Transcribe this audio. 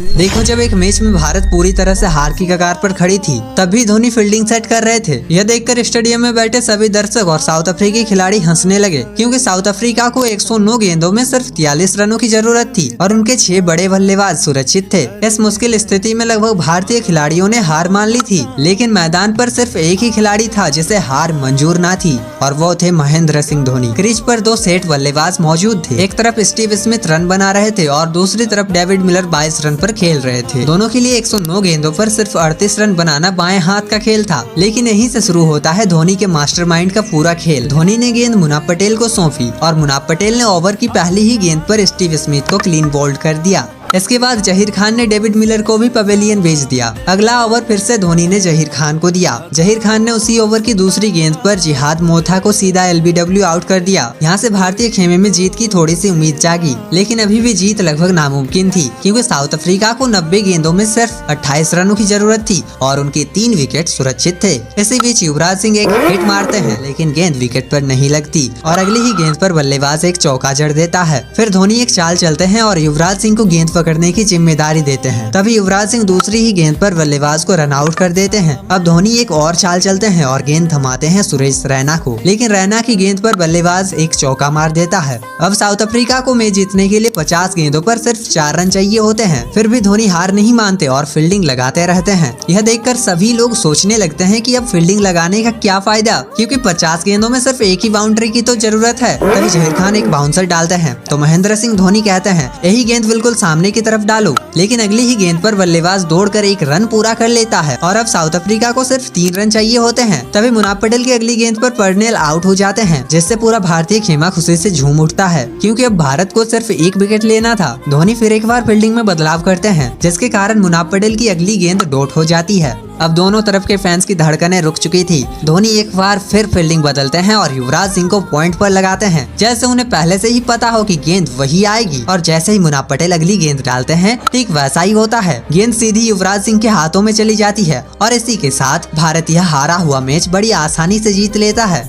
देखो, जब एक मैच में भारत पूरी तरह से हार की कगार पर खड़ी थी, तब भी धोनी फील्डिंग सेट कर रहे थे। यह देखकर स्टेडियम में बैठे सभी दर्शक और साउथ अफ्रीकी खिलाड़ी हंसने लगे, क्योंकि साउथ अफ्रीका को 109 गेंदों में सिर्फ 43 रनों की जरूरत थी और उनके 6 बड़े बल्लेबाज सुरक्षित थे। इस मुश्किल स्थिति में लगभग भारतीय खिलाड़ियों ने हार मान ली थी, लेकिन मैदान पर सिर्फ एक ही खिलाड़ी था जिसे हार मंजूर न थी, और वो थे महेंद्र सिंह धोनी। क्रीज पर 2 सेट बल्लेबाज मौजूद थे। एक तरफ स्टीव स्मिथ रन बना रहे थे और दूसरी तरफ डेविड मिलर 22 रन पर खेल रहे थे। दोनों के लिए 109 गेंदों पर सिर्फ 38 रन बनाना बाएं हाथ का खेल था। लेकिन यहीं से शुरू होता है धोनी के मास्टरमाइंड का पूरा खेल। धोनी ने गेंद मुनाफ पटेल को सौंपी और मुनाफ पटेल ने ओवर की पहली ही गेंद पर स्टीव स्मिथ को क्लीन बोल्ड कर दिया। इसके बाद जहीर खान ने डेविड मिलर को भी पवेलियन भेज दिया। अगला ओवर फिर से धोनी ने जहीर खान को दिया। जहीर खान ने उसी ओवर की दूसरी गेंद पर जिहाद मोथा को सीधा LBW आउट कर दिया। यहाँ से भारतीय खेमे में जीत की थोड़ी सी उम्मीद जागी, लेकिन अभी भी जीत लगभग नामुमकिन थी, क्योंकि साउथ अफ्रीका को 90 गेंदों में सिर्फ 28 रनों की जरूरत थी और उनके 3 विकेट सुरक्षित थे। इसी बीच युवराज सिंह एक हिट मारते हैं, लेकिन गेंद विकेट पर नहीं लगती और अगली ही गेंद पर बल्लेबाज एक चौका जड़ देता है। फिर धोनी एक चाल चलते हैं और युवराज सिंह को गेंद पकड़ने की जिम्मेदारी देते हैं। तभी युवराज सिंह दूसरी ही गेंद पर बल्लेबाज को रन आउट कर देते हैं। अब धोनी एक और चाल चलते हैं और गेंद थमाते हैं सुरेश रैना को, लेकिन रैना की गेंद पर बल्लेबाज एक चौका मार देता है। अब साउथ अफ्रीका को मैच जीतने के लिए 50 गेंदों पर सिर्फ 4 रन चाहिए होते हैं। फिर भी धोनी हार नहीं मानते और फील्डिंग लगाते रहते हैं। यह देखकर सभी लोग सोचने लगते हैं कि अब फील्डिंग लगाने का क्या फायदा, क्योंकि 50 गेंदों में सिर्फ एक ही बाउंड्री की तो जरूरत है। तभी जहीर खान एक बाउंसर डालते हैं तो महेंद्र सिंह धोनी कहते हैं यही गेंद बिल्कुल सामने की तरफ डालो, लेकिन अगली ही गेंद पर बल्लेबाज दौड़कर एक रन पूरा कर लेता है और अब साउथ अफ्रीका को सिर्फ 3 रन चाहिए होते हैं। तभी मुनाफ पटेल की अगली गेंद पर पर्नेल आउट हो जाते हैं, जिससे पूरा भारतीय खेमा खुशी से झूम उठता है, क्योंकि अब भारत को सिर्फ 1 विकेट लेना था। धोनी फिर एक बार फील्डिंग में बदलाव करते हैं, जिसके कारण मुनाफ पटेल की अगली गेंद डॉट हो जाती है। अब दोनों तरफ के फैंस की धड़कनें रुक चुकी थी। धोनी एक बार फिर फील्डिंग बदलते हैं और युवराज सिंह को पॉइंट पर लगाते हैं, जैसे उन्हें पहले से ही पता हो कि गेंद वही आएगी। और जैसे ही मुनाफ पटेल अगली गेंद डालते हैं, ठीक वैसा ही होता है। गेंद सीधी युवराज सिंह के हाथों में चली जाती है और इसी के साथ भारत यह हारा हुआ मैच बड़ी आसानी से जीत लेता है।